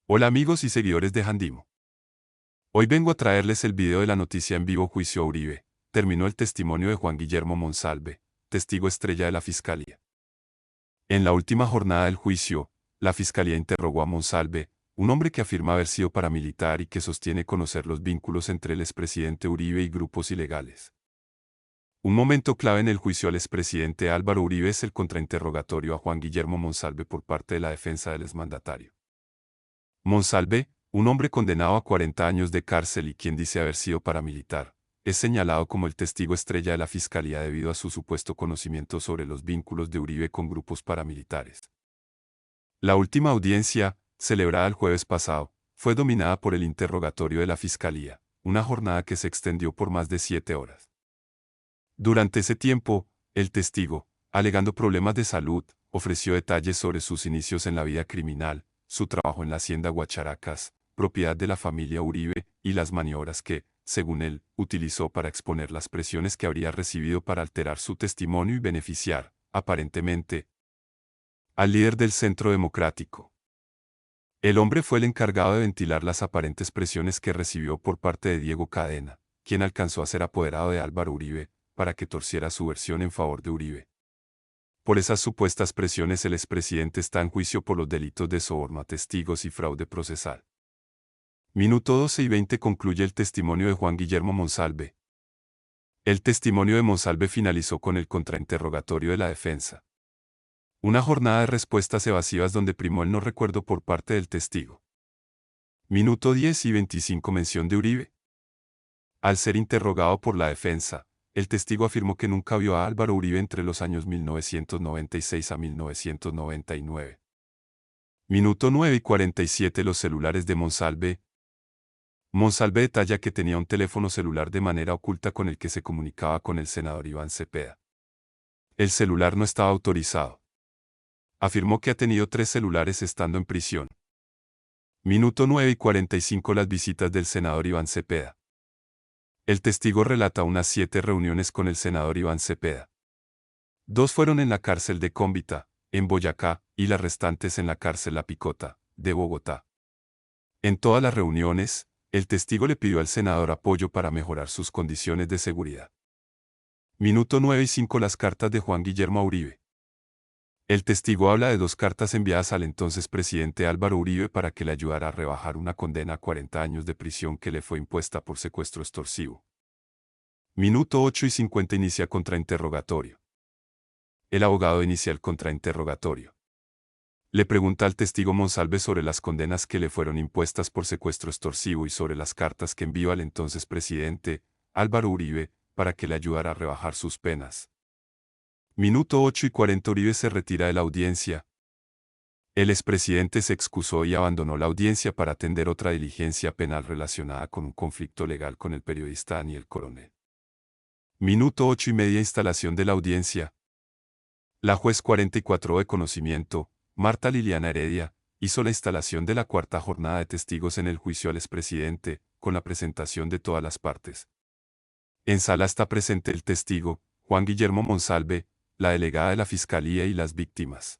Hola amigos y seguidores de Jandimo. Hoy vengo a traerles el video de la noticia en vivo Juicio a Uribe. Terminó el testimonio de Juan Guillermo Monsalve, testigo estrella de la Fiscalía. En la última jornada del juicio, la Fiscalía interrogó a Monsalve, un hombre que afirma haber sido paramilitar y que sostiene conocer los vínculos entre el expresidente Uribe y grupos ilegales. Un momento clave en el juicio al expresidente Álvaro Uribe es el contrainterrogatorio a Juan Guillermo Monsalve por parte de la defensa del exmandatario. Monsalve, un hombre condenado a 40 años de cárcel y quien dice haber sido paramilitar, es señalado como el testigo estrella de la Fiscalía debido a su supuesto conocimiento sobre los vínculos de Uribe con grupos paramilitares. La última audiencia, celebrada el jueves pasado, fue dominada por el interrogatorio de la Fiscalía, una jornada que se extendió por más de 7 horas. Durante ese tiempo, el testigo, alegando problemas de salud, ofreció detalles sobre sus inicios en la vida criminal, su trabajo en la hacienda Guacharacas, propiedad de la familia Uribe, y las maniobras que, según él, utilizó para exponer las presiones que habría recibido para alterar su testimonio y beneficiar, aparentemente, al líder del Centro Democrático. El hombre fue el encargado de ventilar las aparentes presiones que recibió por parte de Diego Cadena, quien alcanzó a ser apoderado de Álvaro Uribe, para que torciera su versión en favor de Uribe. Por esas supuestas presiones el expresidente está en juicio por los delitos de soborno a testigos y fraude procesal. Minuto 12 y 20 concluye el testimonio de Juan Guillermo Monsalve. El testimonio de Monsalve finalizó con el contrainterrogatorio de la defensa. Una jornada de respuestas evasivas donde primó el no recuerdo por parte del testigo. Minuto 10 y 25 mención de Uribe. Al ser interrogado por la defensa, el testigo afirmó que nunca vio a Álvaro Uribe entre los años 1996 a 1999. Minuto 9 y 47 los celulares de Monsalve. Monsalve detalla que tenía un teléfono celular de manera oculta con el que se comunicaba con el senador Iván Cepeda. El celular no estaba autorizado. Afirmó que ha tenido 3 celulares estando en prisión. Minuto 9 y 45 las visitas del senador Iván Cepeda. El testigo relata unas 7 reuniones con el senador Iván Cepeda. 2 fueron en la cárcel de Cómbita, en Boyacá, y las restantes en la cárcel La Picota, de Bogotá. En todas las reuniones, el testigo le pidió al senador apoyo para mejorar sus condiciones de seguridad. Minuto 9 y 5 las cartas de Juan Guillermo Uribe. El testigo habla de 2 cartas enviadas al entonces presidente Álvaro Uribe para que le ayudara a rebajar una condena a 40 años de prisión que le fue impuesta por secuestro extorsivo. Minuto 8 y 50 inicia contrainterrogatorio. El abogado inicia el contrainterrogatorio. Le pregunta al testigo Monsalve sobre las condenas que le fueron impuestas por secuestro extorsivo y sobre las cartas que envió al entonces presidente, Álvaro Uribe, para que le ayudara a rebajar sus penas. Minuto 8 y 40 Uribe se retira de la audiencia. El expresidente se excusó y abandonó la audiencia para atender otra diligencia penal relacionada con un conflicto legal con el periodista Daniel Coronel. Minuto 8 y media instalación de la audiencia. La juez 44 de conocimiento, Marta Liliana Heredia, hizo la instalación de la 4ª jornada de testigos en el juicio al expresidente, con la presentación de todas las partes. En sala está presente el testigo, Juan Guillermo Monsalve, la delegada de la Fiscalía y las víctimas.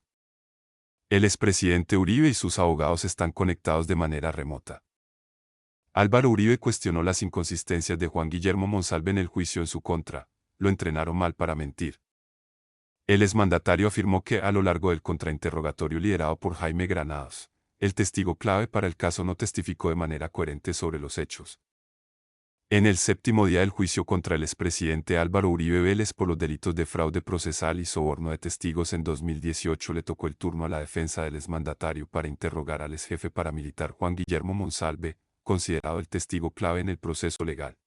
El expresidente Uribe y sus abogados están conectados de manera remota. Álvaro Uribe cuestionó las inconsistencias de Juan Guillermo Monsalve en el juicio en su contra, lo entrenaron mal para mentir. El exmandatario afirmó que a lo largo del contrainterrogatorio liderado por Jaime Granados, el testigo clave para el caso no testificó de manera coherente sobre los hechos. En el 7º día del juicio contra el expresidente Álvaro Uribe Vélez por los delitos de fraude procesal y soborno de testigos en 2018 le tocó el turno a la defensa del exmandatario para interrogar al exjefe paramilitar Juan Guillermo Monsalve, considerado el testigo clave en el proceso legal.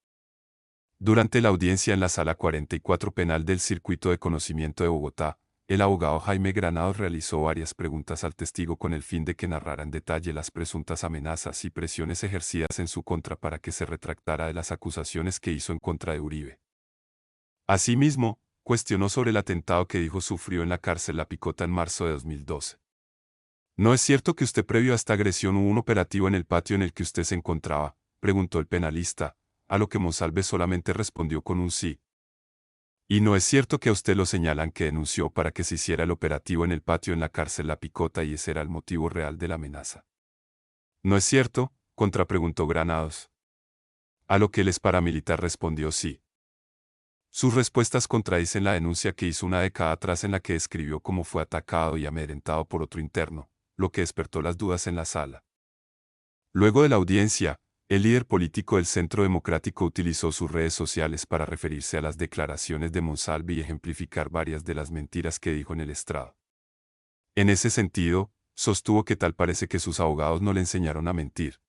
Durante la audiencia en la Sala 44 Penal del Circuito de Conocimiento de Bogotá, el abogado Jaime Granados realizó varias preguntas al testigo con el fin de que narrara en detalle las presuntas amenazas y presiones ejercidas en su contra para que se retractara de las acusaciones que hizo en contra de Uribe. Asimismo, cuestionó sobre el atentado que dijo sufrió en la cárcel La Picota en marzo de 2012. ¿No es cierto que usted previo a esta agresión hubo un operativo en el patio en el que usted se encontraba?, preguntó el penalista, a lo que Monsalve solamente respondió con un sí. ¿Y no es cierto que a usted lo señalan que denunció para que se hiciera el operativo en el patio en la cárcel La Picota y ese era el motivo real de la amenaza? ¿No es cierto?, contrapreguntó Granados. A lo que el exparamilitar respondió sí. Sus respuestas contradicen la denuncia que hizo una década atrás en la que describió cómo fue atacado y amedrentado por otro interno, lo que despertó las dudas en la sala. Luego de la audiencia, el líder político del Centro Democrático utilizó sus redes sociales para referirse a las declaraciones de Monsalve y ejemplificar varias de las mentiras que dijo en el estrado. En ese sentido, sostuvo que tal parece que sus abogados no le enseñaron a mentir.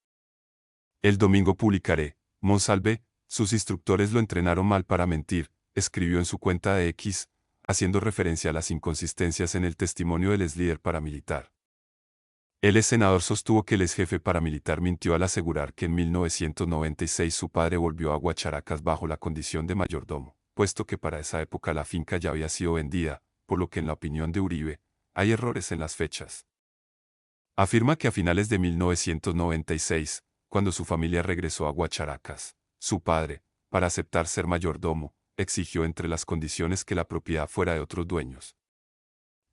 El domingo publicaré, Monsalve, sus instructores lo entrenaron mal para mentir, escribió en su cuenta de X, haciendo referencia a las inconsistencias en el testimonio del exlíder paramilitar. El ex senador sostuvo que el ex jefe paramilitar mintió al asegurar que en 1996 su padre volvió a Guacharacas bajo la condición de mayordomo, puesto que para esa época la finca ya había sido vendida, por lo que en la opinión de Uribe, hay errores en las fechas. Afirma que a finales de 1996, cuando su familia regresó a Guacharacas, su padre, para aceptar ser mayordomo, exigió entre las condiciones que la propiedad fuera de otros dueños.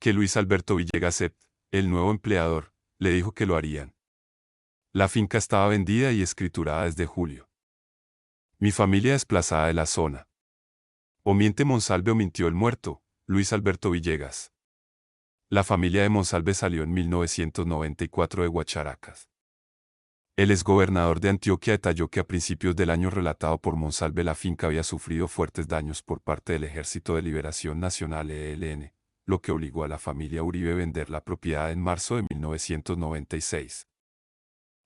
Que Luis Alberto Villegas, el nuevo empleador, le dijo que lo harían. La finca estaba vendida y escriturada desde julio. Mi familia desplazada de la zona. O miente Monsalve o mintió el muerto, Luis Alberto Villegas. La familia de Monsalve salió en 1994 de Guacharacas. El exgobernador de Antioquia detalló que a principios del año relatado por Monsalve la finca había sufrido fuertes daños por parte del Ejército de Liberación Nacional ELN, lo que obligó a la familia Uribe a vender la propiedad en marzo de 1996.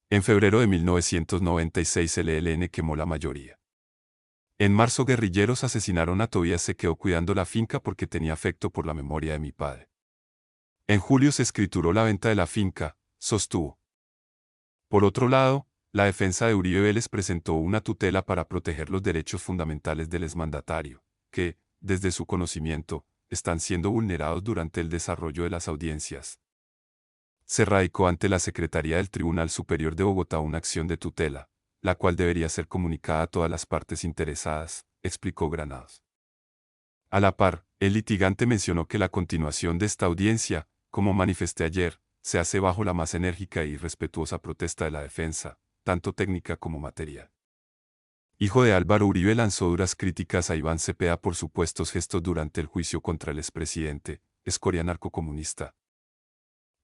En febrero de 1996 el ELN quemó la mayoría. En marzo guerrilleros asesinaron a Tobías. Se quedó cuidando la finca porque tenía afecto por la memoria de mi padre. En julio se escrituró la venta de la finca, sostuvo. Por otro lado, la defensa de Uribe Vélez presentó una tutela para proteger los derechos fundamentales del exmandatario, que, desde su conocimiento, están siendo vulnerados durante el desarrollo de las audiencias. Se radicó ante la Secretaría del Tribunal Superior de Bogotá una acción de tutela, la cual debería ser comunicada a todas las partes interesadas, explicó Granados. A la par, el litigante mencionó que la continuación de esta audiencia, como manifesté ayer, se hace bajo la más enérgica y respetuosa protesta de la defensa, tanto técnica como material. Hijo de Álvaro Uribe lanzó duras críticas a Iván Cepeda por supuestos gestos durante el juicio contra el expresidente, escoria narcocomunista.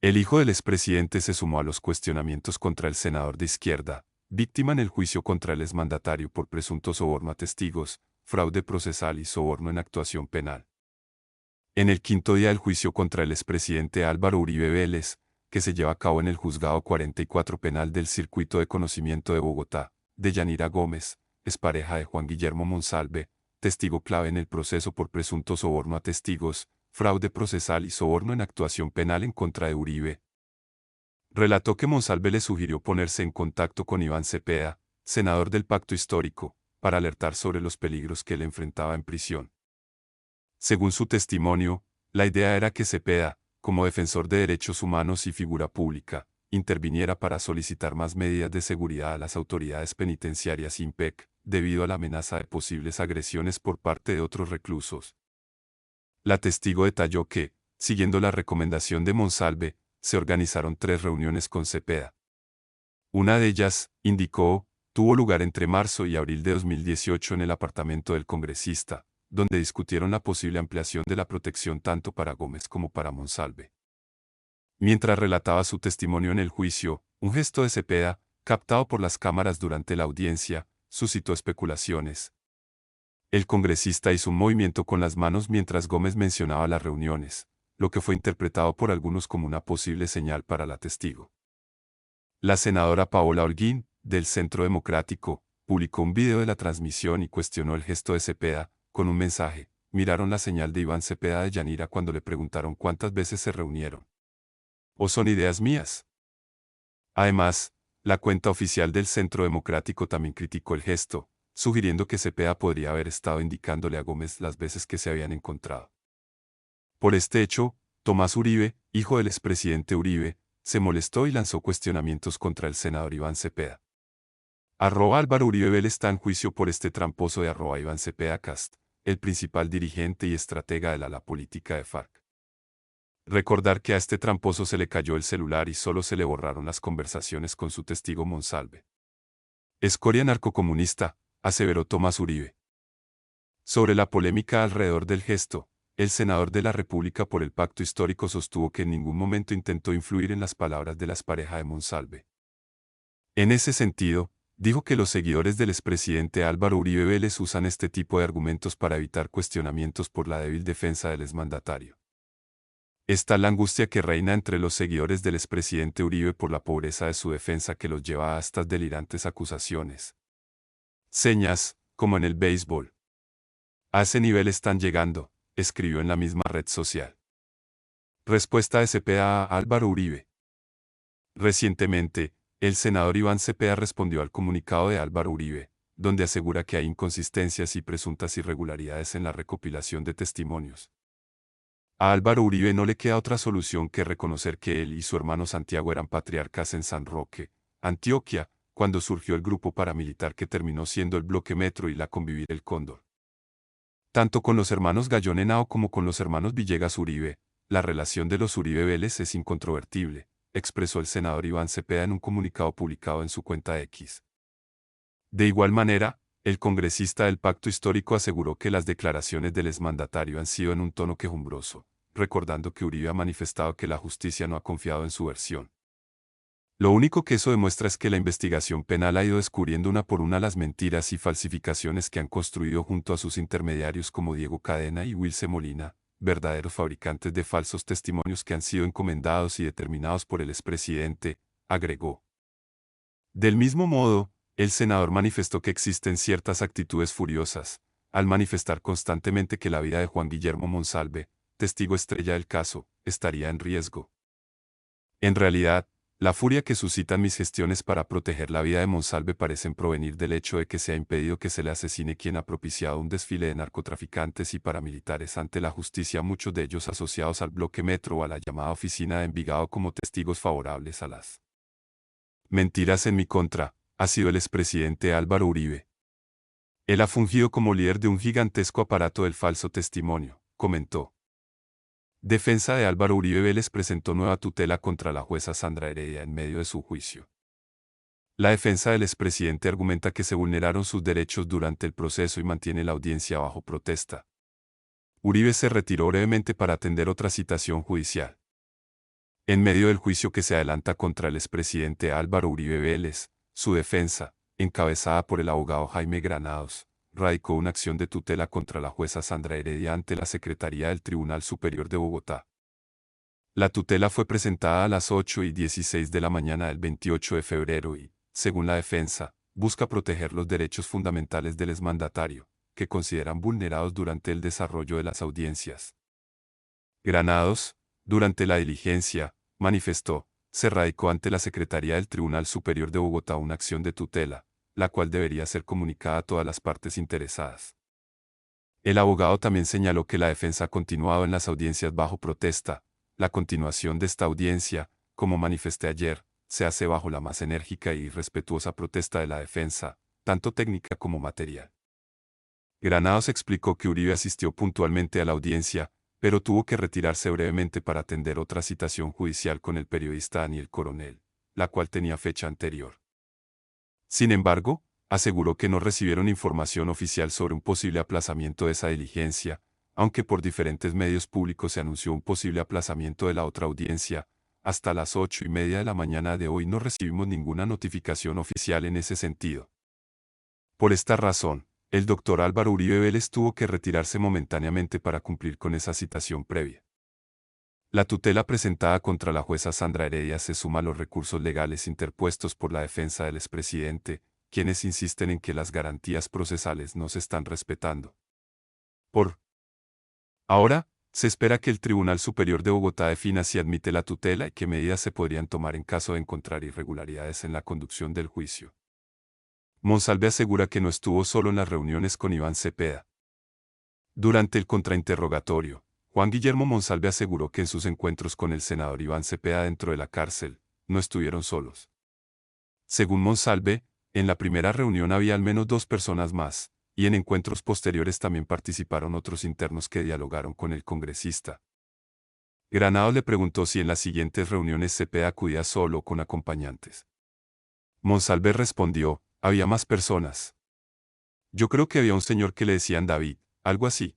El hijo del expresidente se sumó a los cuestionamientos contra el senador de izquierda, víctima en el juicio contra el exmandatario por presunto soborno a testigos, fraude procesal y soborno en actuación penal. En el quinto día del juicio contra el expresidente Álvaro Uribe Vélez, que se lleva a cabo en el Juzgado 44 Penal del Circuito de Conocimiento de Bogotá, Deyanira Gómez, expareja de Juan Guillermo Monsalve, testigo clave en el proceso por presunto soborno a testigos, fraude procesal y soborno en actuación penal en contra de Uribe. Relató que Monsalve le sugirió ponerse en contacto con Iván Cepeda, senador del Pacto Histórico, para alertar sobre los peligros que él enfrentaba en prisión. Según su testimonio, la idea era que Cepeda, como defensor de derechos humanos y figura pública, interviniera para solicitar más medidas de seguridad a las autoridades penitenciarias IMPEC, debido a la amenaza de posibles agresiones por parte de otros reclusos. La testigo detalló que, siguiendo la recomendación de Monsalve, se organizaron 3 reuniones con Cepeda. Una de ellas, indicó, tuvo lugar entre marzo y abril de 2018 en el apartamento del congresista, donde discutieron la posible ampliación de la protección tanto para Gómez como para Monsalve. Mientras relataba su testimonio en el juicio, un gesto de Cepeda, captado por las cámaras durante la audiencia, suscitó especulaciones. El congresista hizo un movimiento con las manos mientras Gómez mencionaba las reuniones, lo que fue interpretado por algunos como una posible señal para la testigo. La senadora Paola Holguín, del Centro Democrático, publicó un video de la transmisión y cuestionó el gesto de Cepeda, con un mensaje: miraron la señal de Iván Cepeda de Yanira cuando le preguntaron cuántas veces se reunieron. ¿O son ideas mías? Además, la cuenta oficial del Centro Democrático también criticó el gesto, sugiriendo que Cepeda podría haber estado indicándole a Gómez las veces que se habían encontrado. Por este hecho, Tomás Uribe, hijo del expresidente Uribe, se molestó y lanzó cuestionamientos contra el senador Iván Cepeda. @Álvaro Uribe Vélez está en juicio por este tramposo de @Iván Cepeda Cast, el principal dirigente y estratega del ala política de FARC. Recordar que a este tramposo se le cayó el celular y solo se le borraron las conversaciones con su testigo Monsalve. Escoria narcocomunista, aseveró Tomás Uribe. Sobre la polémica alrededor del gesto, el senador de la República por el Pacto Histórico sostuvo que en ningún momento intentó influir en las palabras de la expareja de Monsalve. En ese sentido, dijo que los seguidores del expresidente Álvaro Uribe Vélez usan este tipo de argumentos para evitar cuestionamientos por la débil defensa del exmandatario. Está la angustia que reina entre los seguidores del expresidente Uribe por la pobreza de su defensa que los lleva a estas delirantes acusaciones. Señas, como en el béisbol. A ese nivel están llegando, escribió en la misma red social. Respuesta de Cepeda a Álvaro Uribe. Recientemente, el senador Iván Cepeda respondió al comunicado de Álvaro Uribe, donde asegura que hay inconsistencias y presuntas irregularidades en la recopilación de testimonios. A Álvaro Uribe no le queda otra solución que reconocer que él y su hermano Santiago eran patriarcas en San Roque, Antioquia, cuando surgió el grupo paramilitar que terminó siendo el Bloque Metro y la Convivir el Cóndor. Tanto con los hermanos Gallón Henao como con los hermanos Villegas Uribe, la relación de los Uribe Vélez es incontrovertible, expresó el senador Iván Cepeda en un comunicado publicado en su cuenta X. De igual manera, el congresista del Pacto Histórico aseguró que las declaraciones del exmandatario han sido en un tono quejumbroso, recordando que Uribe ha manifestado que la justicia no ha confiado en su versión. Lo único que eso demuestra es que la investigación penal ha ido descubriendo una por una las mentiras y falsificaciones que han construido junto a sus intermediarios como Diego Cadena y Wilce Molina, verdaderos fabricantes de falsos testimonios que han sido encomendados y determinados por el expresidente, agregó. Del mismo modo, el senador manifestó que existen ciertas actitudes furiosas, al manifestar constantemente que la vida de Juan Guillermo Monsalve, testigo estrella del caso, estaría en riesgo. En realidad, la furia que suscitan mis gestiones para proteger la vida de Monsalve parecen provenir del hecho de que se ha impedido que se le asesine quien ha propiciado un desfile de narcotraficantes y paramilitares ante la justicia, muchos de ellos asociados al Bloque Metro o a la llamada Oficina de Envigado como testigos favorables a las mentiras en mi contra, ha sido el expresidente Álvaro Uribe. Él ha fungido como líder de un gigantesco aparato del falso testimonio, comentó. Defensa de Álvaro Uribe Vélez presentó nueva tutela contra la jueza Sandra Heredia en medio de su juicio. La defensa del expresidente argumenta que se vulneraron sus derechos durante el proceso y mantiene la audiencia bajo protesta. Uribe se retiró brevemente para atender otra citación judicial. En medio del juicio que se adelanta contra el expresidente Álvaro Uribe Vélez, su defensa, encabezada por el abogado Jaime Granados, radicó una acción de tutela contra la jueza Sandra Heredia ante la Secretaría del Tribunal Superior de Bogotá. La tutela fue presentada a las 8:16 de la mañana del 28 de febrero y, según la defensa, busca proteger los derechos fundamentales del exmandatario, que consideran vulnerados durante el desarrollo de las audiencias. Granados, durante la diligencia, manifestó, se radicó ante la Secretaría del Tribunal Superior de Bogotá una acción de tutela, la cual debería ser comunicada a todas las partes interesadas. El abogado también señaló que la defensa ha continuado en las audiencias bajo protesta. La continuación de esta audiencia, como manifesté ayer, se hace bajo la más enérgica y respetuosa protesta de la defensa, tanto técnica como material. Granados explicó que Uribe asistió puntualmente a la audiencia, pero tuvo que retirarse brevemente para atender otra citación judicial con el periodista Daniel Coronel, la cual tenía fecha anterior. Sin embargo, aseguró que no recibieron información oficial sobre un posible aplazamiento de esa diligencia, aunque por diferentes medios públicos se anunció un posible aplazamiento de la otra audiencia. Hasta las 8:30 de la mañana de hoy no recibimos ninguna notificación oficial en ese sentido. Por esta razón, el doctor Álvaro Uribe Vélez tuvo que retirarse momentáneamente para cumplir con esa citación previa. La tutela presentada contra la jueza Sandra Heredia se suma a los recursos legales interpuestos por la defensa del expresidente, quienes insisten en que las garantías procesales no se están respetando. Por ahora, se espera que el Tribunal Superior de Bogotá defina si admite la tutela y qué medidas se podrían tomar en caso de encontrar irregularidades en la conducción del juicio. Monsalve asegura que no estuvo solo en las reuniones con Iván Cepeda. Durante el contrainterrogatorio, Juan Guillermo Monsalve aseguró que en sus encuentros con el senador Iván Cepeda dentro de la cárcel, no estuvieron solos. Según Monsalve, en la primera reunión había al menos 2 personas más, y en encuentros posteriores también participaron otros internos que dialogaron con el congresista. Granados le preguntó si en las siguientes reuniones Cepeda acudía solo o con acompañantes. Monsalve respondió, había más personas. Yo creo que había un señor que le decían David, algo así.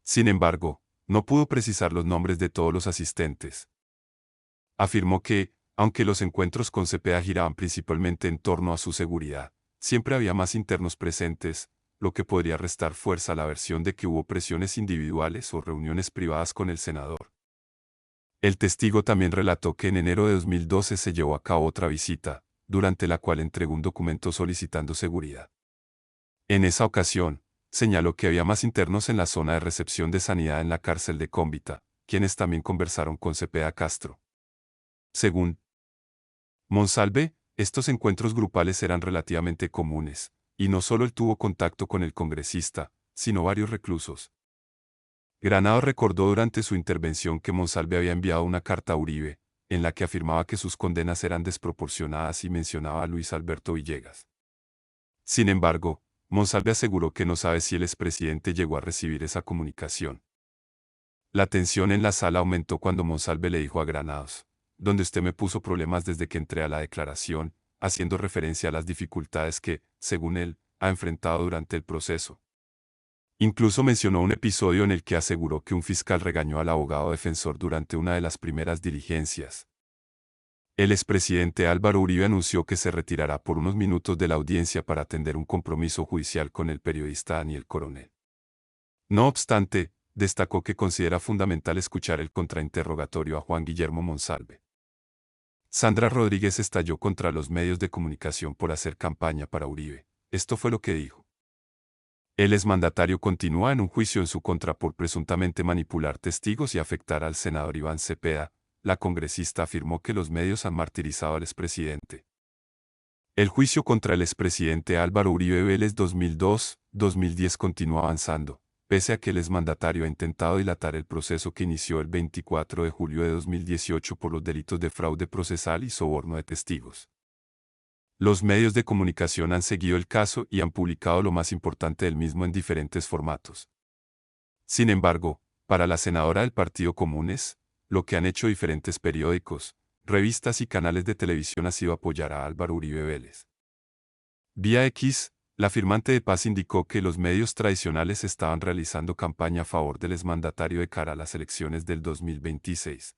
Sin embargo, no pudo precisar los nombres de todos los asistentes. Afirmó que, aunque los encuentros con Cepeda giraban principalmente en torno a su seguridad, siempre había más internos presentes, lo que podría restar fuerza a la versión de que hubo presiones individuales o reuniones privadas con el senador. El testigo también relató que en enero de 2012 se llevó a cabo otra visita, durante la cual entregó un documento solicitando seguridad. En esa ocasión, señaló que había más internos en la zona de recepción de sanidad en la cárcel de Cómbita, quienes también conversaron con Cepeda Castro. Según Monsalve, estos encuentros grupales eran relativamente comunes, y no solo él tuvo contacto con el congresista, sino varios reclusos. Granados recordó durante su intervención que Monsalve había enviado una carta a Uribe, en la que afirmaba que sus condenas eran desproporcionadas y mencionaba a Luis Alberto Villegas. Sin embargo, Monsalve aseguró que no sabe si el expresidente llegó a recibir esa comunicación. La tensión en la sala aumentó cuando Monsalve le dijo a Granados, donde usted me puso problemas desde que entré a la declaración, haciendo referencia a las dificultades que, según él, ha enfrentado durante el proceso. Incluso mencionó un episodio en el que aseguró que un fiscal regañó al abogado defensor durante una de las primeras diligencias. El expresidente Álvaro Uribe anunció que se retirará por unos minutos de la audiencia para atender un compromiso judicial con el periodista Daniel Coronel. No obstante, destacó que considera fundamental escuchar el contrainterrogatorio a Juan Guillermo Monsalve. Sandra Rodríguez estalló contra los medios de comunicación por hacer campaña para Uribe. Esto fue lo que dijo. El exmandatario continúa en un juicio en su contra por presuntamente manipular testigos y afectar al senador Iván Cepeda. La congresista afirmó que los medios han martirizado al expresidente. El juicio contra el expresidente Álvaro Uribe Vélez 2002-2010 continúa avanzando, pese a que el exmandatario ha intentado dilatar el proceso que inició el 24 de julio de 2018 por los delitos de fraude procesal y soborno de testigos. Los medios de comunicación han seguido el caso y han publicado lo más importante del mismo en diferentes formatos. Sin embargo, para la senadora del Partido Comunes, lo que han hecho diferentes periódicos, revistas y canales de televisión ha sido apoyar a Álvaro Uribe Vélez. Vía X, la firmante de paz indicó que los medios tradicionales estaban realizando campaña a favor del exmandatario de cara a las elecciones del 2026.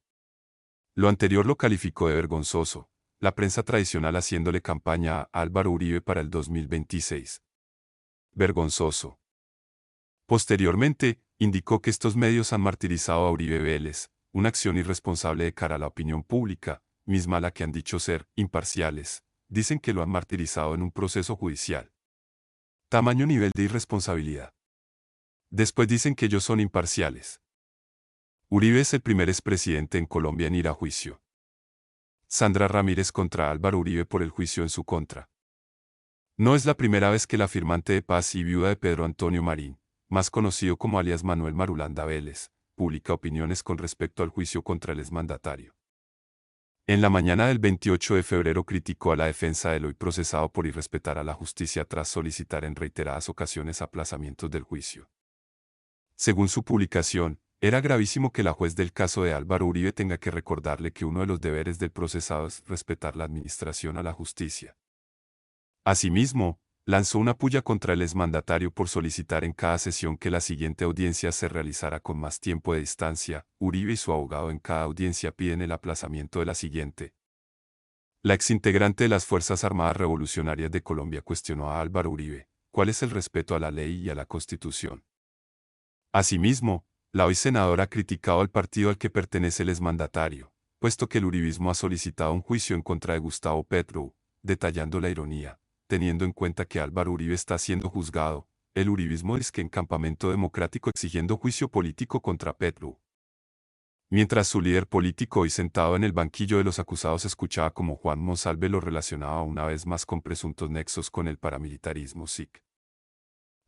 Lo anterior lo calificó de vergonzoso, la prensa tradicional haciéndole campaña a Álvaro Uribe para el 2026. Vergonzoso. Posteriormente, indicó que estos medios han martirizado a Uribe Vélez, una acción irresponsable de cara a la opinión pública, misma a la que han dicho ser imparciales. Dicen que lo han martirizado en un proceso judicial. Tamaño nivel de irresponsabilidad. Después dicen que ellos son imparciales. Uribe es el primer expresidente en Colombia en ir a juicio. Sandra Ramírez contra Álvaro Uribe por el juicio en su contra. No es la primera vez que la firmante de paz y viuda de Pedro Antonio Marín, más conocido como alias Manuel Marulanda Vélez, publica opiniones con respecto al juicio contra el exmandatario. En la mañana del 28 de febrero criticó a la defensa del hoy procesado por irrespetar a la justicia tras solicitar en reiteradas ocasiones aplazamientos del juicio. Según su publicación, era gravísimo que la juez del caso de Álvaro Uribe tenga que recordarle que uno de los deberes del procesado es respetar la administración a la justicia. Asimismo, lanzó una puya contra el exmandatario por solicitar en cada sesión que la siguiente audiencia se realizara con más tiempo de distancia. Uribe y su abogado en cada audiencia piden el aplazamiento de la siguiente. La exintegrante de las Fuerzas Armadas Revolucionarias de Colombia cuestionó a Álvaro Uribe, ¿cuál es el respeto a la ley y a la Constitución? Asimismo, la hoy senadora ha criticado al partido al que pertenece el exmandatario, puesto que el uribismo ha solicitado un juicio en contra de Gustavo Petro, detallando la ironía, teniendo en cuenta que Álvaro Uribe está siendo juzgado, el uribismo disque en campamento democrático exigiendo juicio político contra Petro. Mientras su líder político hoy sentado en el banquillo de los acusados escuchaba como Juan Monsalve lo relacionaba una vez más con presuntos nexos con el paramilitarismo SIC.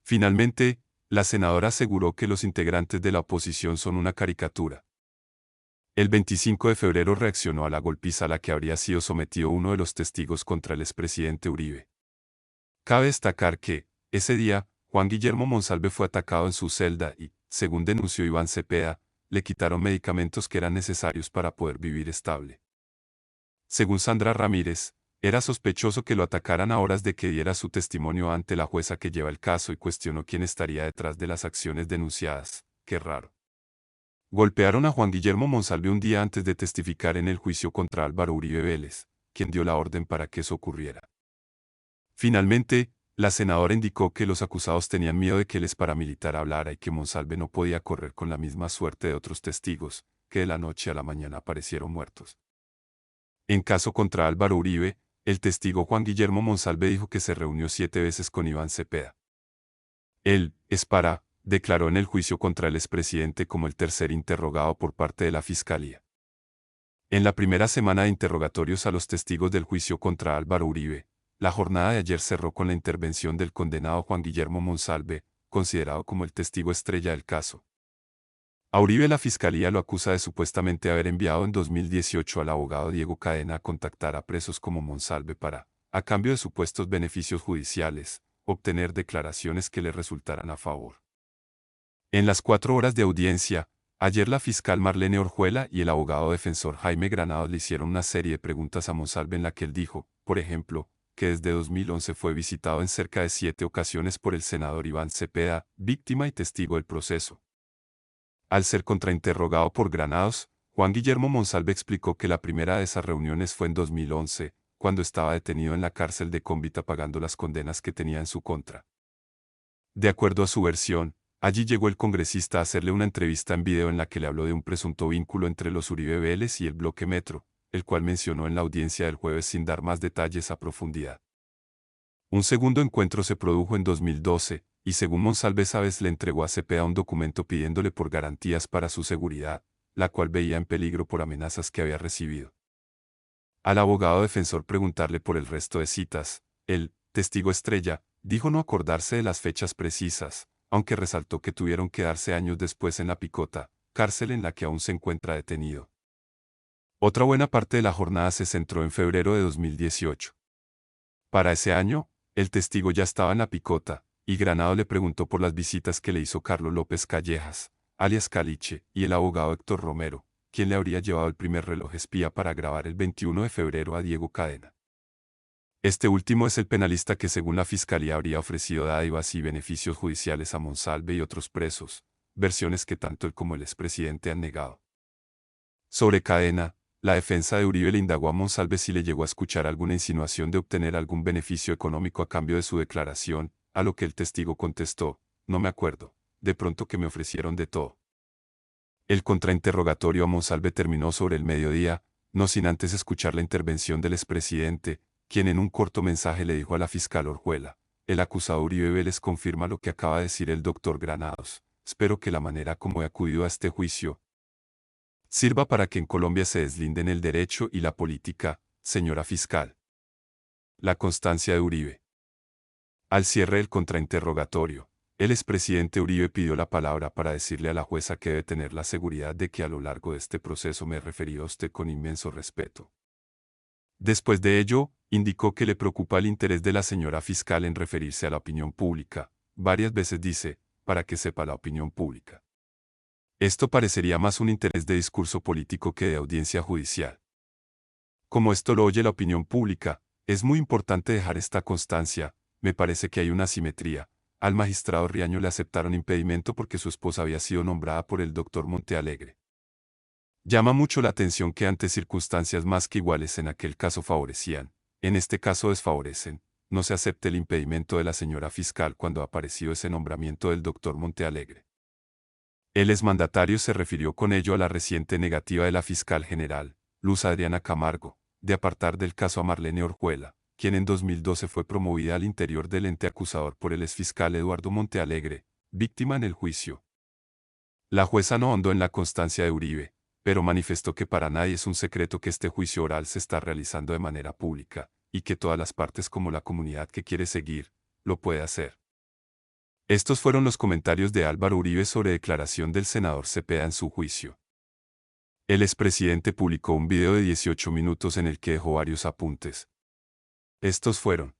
Finalmente, la senadora aseguró que los integrantes de la oposición son una caricatura. El 25 de febrero reaccionó a la golpiza a la que habría sido sometido uno de los testigos contra el expresidente Uribe. Cabe destacar que, ese día, Juan Guillermo Monsalve fue atacado en su celda y, según denunció Iván Cepeda, le quitaron medicamentos que eran necesarios para poder vivir estable. Según Sandra Ramírez, era sospechoso que lo atacaran a horas de que diera su testimonio ante la jueza que lleva el caso y cuestionó quién estaría detrás de las acciones denunciadas. Qué raro. Golpearon a Juan Guillermo Monsalve un día antes de testificar en el juicio contra Álvaro Uribe Vélez, quien dio la orden para que eso ocurriera. Finalmente, la senadora indicó que los acusados tenían miedo de que el paramilitar hablara y que Monsalve no podía correr con la misma suerte de otros testigos, que de la noche a la mañana aparecieron muertos. En caso contra Álvaro Uribe, el testigo Juan Guillermo Monsalve dijo que se reunió 7 veces con Iván Cepeda. Él, declaró en el juicio contra el expresidente como el tercer interrogado por parte de la Fiscalía. En la primera semana de interrogatorios a los testigos del juicio contra Álvaro Uribe, la jornada de ayer cerró con la intervención del condenado Juan Guillermo Monsalve, considerado como el testigo estrella del caso. A Uribe la Fiscalía lo acusa de supuestamente haber enviado en 2018 al abogado Diego Cadena a contactar a presos como Monsalve para, a cambio de supuestos beneficios judiciales, obtener declaraciones que le resultaran a favor. En las 4 horas de audiencia, ayer la fiscal Marlene Orjuela y el abogado defensor Jaime Granados le hicieron una serie de preguntas a Monsalve en la que él dijo, por ejemplo, que desde 2011 fue visitado en cerca de 7 ocasiones por el senador Iván Cepeda, víctima y testigo del proceso. Al ser contrainterrogado por Granados, Juan Guillermo Monsalve explicó que la primera de esas reuniones fue en 2011, cuando estaba detenido en la cárcel de Cómbita pagando las condenas que tenía en su contra. De acuerdo a su versión, allí llegó el congresista a hacerle una entrevista en video en la que le habló de un presunto vínculo entre los Uribe Vélez y el Bloque Metro, el cual mencionó en la audiencia del jueves sin dar más detalles a profundidad. Un segundo encuentro se produjo en 2012, y según Monsalve esa vez le entregó a Cepeda un documento pidiéndole por garantías para su seguridad, la cual veía en peligro por amenazas que había recibido. Al abogado defensor preguntarle por el resto de citas, el testigo estrella dijo no acordarse de las fechas precisas, aunque resaltó que tuvieron que darse años después en La Picota, cárcel en la que aún se encuentra detenido. Otra buena parte de la jornada se centró en febrero de 2018. Para ese año, el testigo ya estaba en La Picota, y Granado le preguntó por las visitas que le hizo Carlos López Callejas, alias Caliche, y el abogado Héctor Romero, quien le habría llevado el primer reloj espía para grabar el 21 de febrero a Diego Cadena. Este último es el penalista que según la Fiscalía habría ofrecido dádivas y beneficios judiciales a Monsalve y otros presos, versiones que tanto él como el expresidente han negado. Sobre Cadena, la defensa de Uribe le indagó a Monsalve si le llegó a escuchar alguna insinuación de obtener algún beneficio económico a cambio de su declaración, a lo que el testigo contestó, no me acuerdo, de pronto que me ofrecieron de todo. El contrainterrogatorio a Monsalve terminó sobre el mediodía, no sin antes escuchar la intervención del expresidente, quien en un corto mensaje le dijo a la fiscal Orjuela, el acusado Uribe Vélez confirma lo que acaba de decir el doctor Granados, espero que la manera como he acudido a este juicio sirva para que en Colombia se deslinden el derecho y la política, señora fiscal. La constancia de Uribe. Al cierre del contrainterrogatorio, el expresidente Uribe pidió la palabra para decirle a la jueza que debe tener la seguridad de que a lo largo de este proceso me he referido a usted con inmenso respeto. Después de ello, indicó que le preocupa el interés de la señora fiscal en referirse a la opinión pública, varias veces dice, para que sepa la opinión pública. Esto parecería más un interés de discurso político que de audiencia judicial. Como esto lo oye la opinión pública, es muy importante dejar esta constancia, me parece que hay una asimetría. Al magistrado Riaño le aceptaron impedimento porque su esposa había sido nombrada por el doctor Montealegre. Llama mucho la atención que ante circunstancias más que iguales en aquel caso favorecían, en este caso desfavorecen, no se acepte el impedimento de la señora fiscal cuando ha aparecido ese nombramiento del doctor Montealegre. El exmandatario se refirió con ello a la reciente negativa de la fiscal general, Luz Adriana Camargo, de apartar del caso a Marlene Orjuela, quien en 2012 fue promovida al interior del ente acusador por el exfiscal Eduardo Montealegre, víctima en el juicio. La jueza no ahondó en la constancia de Uribe, pero manifestó que para nadie es un secreto que este juicio oral se está realizando de manera pública, y que todas las partes como la comunidad que quiere seguir, lo puede hacer. Estos fueron los comentarios de Álvaro Uribe sobre declaración del senador Cepeda en su juicio. El expresidente publicó un video de 18 minutos en el que dejó varios apuntes. Estos fueron: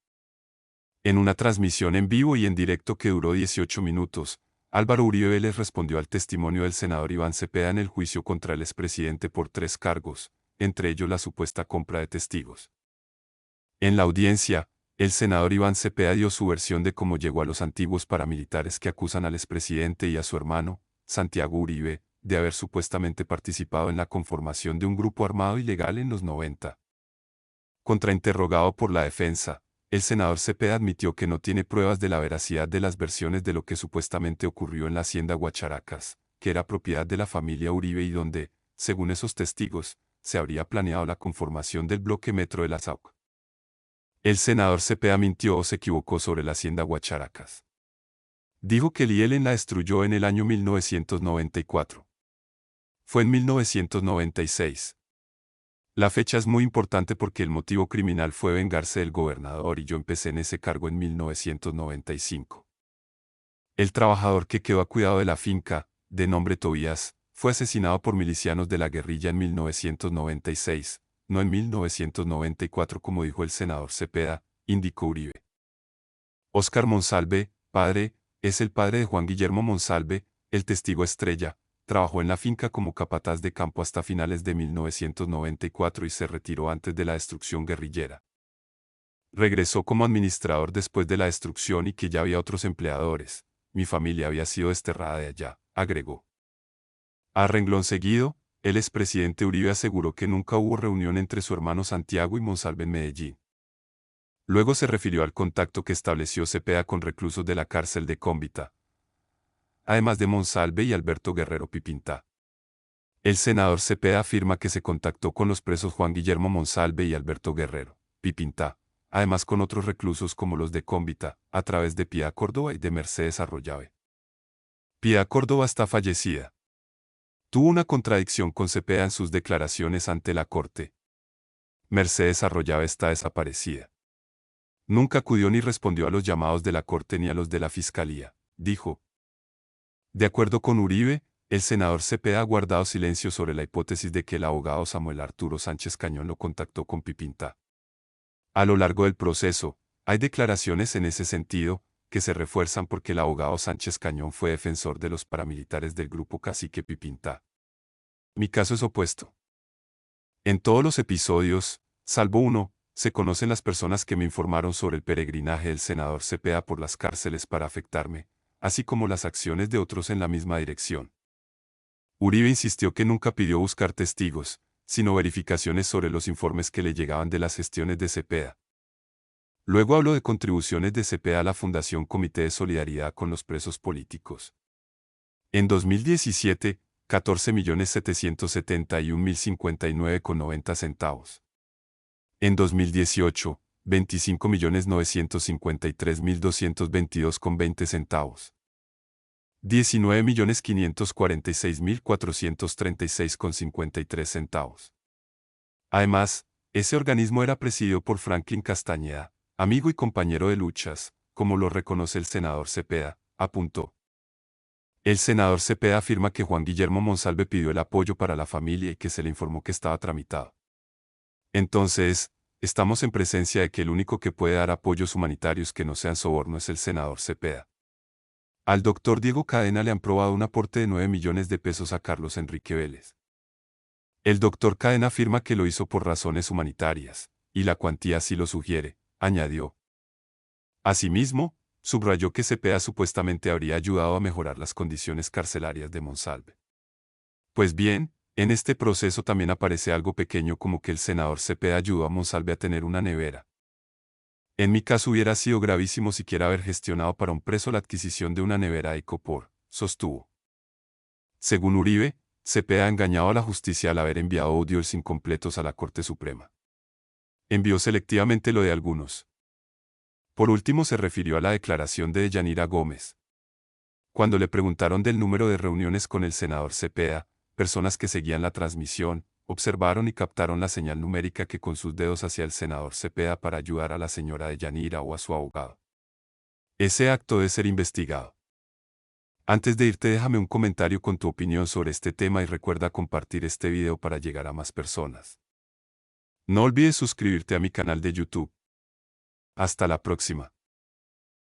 en una transmisión en vivo y en directo que duró 18 minutos, Álvaro Uribe Vélez respondió al testimonio del senador Iván Cepeda en el juicio contra el expresidente por 3 cargos, entre ellos la supuesta compra de testigos. En la audiencia, el senador Iván Cepeda dio su versión de cómo llegó a los antiguos paramilitares que acusan al expresidente y a su hermano, Santiago Uribe, de haber supuestamente participado en la conformación de un grupo armado ilegal en los 90. Contrainterrogado por la defensa, el senador Cepeda admitió que no tiene pruebas de la veracidad de las versiones de lo que supuestamente ocurrió en la hacienda Guacharacas, que era propiedad de la familia Uribe y donde, según esos testigos, se habría planeado la conformación del bloque metro de la SAUC. El senador Cepeda mintió o se equivocó sobre la hacienda Guacharacas. Dijo que el IELN la destruyó en el año 1994. Fue en 1996. La fecha es muy importante porque el motivo criminal fue vengarse del gobernador y yo empecé en ese cargo en 1995. El trabajador que quedó a cuidado de la finca, de nombre Tobías, fue asesinado por milicianos de la guerrilla en 1996, no en 1994 como dijo el senador Cepeda, indicó Uribe. Óscar Monsalve, padre, es el padre de Juan Guillermo Monsalve, el testigo estrella. Trabajó en la finca como capataz de campo hasta finales de 1994 y se retiró antes de la destrucción guerrillera. Regresó como administrador después de la destrucción y que ya había otros empleadores. Mi familia había sido desterrada de allá, agregó. A renglón seguido, el expresidente Uribe aseguró que nunca hubo reunión entre su hermano Santiago y Monsalve en Medellín. Luego se refirió al contacto que estableció Cepeda con reclusos de la cárcel de Cómbita, además de Monsalve y Alberto Guerrero Pipintá. El senador Cepeda afirma que se contactó con los presos Juan Guillermo Monsalve y Alberto Guerrero Pipintá, además con otros reclusos como los de Cómbita, a través de Piedad Córdoba y de Mercedes Arroyave. Piedad Córdoba está fallecida. Tuvo una contradicción con Cepeda en sus declaraciones ante la corte. Mercedes Arroyave está desaparecida. Nunca acudió ni respondió a los llamados de la corte ni a los de la fiscalía, dijo. De acuerdo con Uribe, el senador Cepeda ha guardado silencio sobre la hipótesis de que el abogado Samuel Arturo Sánchez Cañón lo contactó con Pipintá. A lo largo del proceso, hay declaraciones en ese sentido, que se refuerzan porque el abogado Sánchez Cañón fue defensor de los paramilitares del grupo Cacique Pipintá. Mi caso es opuesto. En todos los episodios, salvo uno, se conocen las personas que me informaron sobre el peregrinaje del senador Cepeda por las cárceles para afectarme, así como las acciones de otros en la misma dirección. Uribe insistió que nunca pidió buscar testigos, sino verificaciones sobre los informes que le llegaban de las gestiones de Cepeda. Luego habló de contribuciones de Cepeda a la Fundación Comité de Solidaridad con los Presos Políticos. En 2017, 14.771.059,90 centavos. En 2018, 25.953.222,20 centavos. 19.546.436,53 centavos. Además, ese organismo era presidido por Franklin Castañeda, amigo y compañero de luchas, como lo reconoce el senador Cepeda, apuntó. El senador Cepeda afirma que Juan Guillermo Monsalve pidió el apoyo para la familia y que se le informó que estaba tramitado. Entonces, estamos en presencia de que el único que puede dar apoyos humanitarios que no sean soborno es el senador Cepeda. Al doctor Diego Cadena le han probado un aporte de 9 millones de pesos a Carlos Enrique Vélez. El doctor Cadena afirma que lo hizo por razones humanitarias, y la cuantía así lo sugiere, añadió. Asimismo, subrayó que Cepeda supuestamente habría ayudado a mejorar las condiciones carcelarias de Monsalve. Pues bien, en este proceso también aparece algo pequeño como que el senador Cepeda ayudó a Monsalve a tener una nevera. En mi caso hubiera sido gravísimo siquiera haber gestionado para un preso la adquisición de una nevera Ecopor, sostuvo. Según Uribe, Cepeda ha engañado a la justicia al haber enviado audios incompletos a la Corte Suprema. Envió selectivamente lo de algunos. Por último se refirió a la declaración de Deyanira Gómez. Cuando le preguntaron del número de reuniones con el senador Cepeda, personas que seguían la transmisión, observaron y captaron la señal numérica que con sus dedos hacía el senador Cepeda para ayudar a la señora Deyanira o a su abogado. Ese acto debe ser investigado. Antes de irte déjame un comentario con tu opinión sobre este tema y recuerda compartir este video para llegar a más personas. No olvides suscribirte a mi canal de YouTube. Hasta la próxima.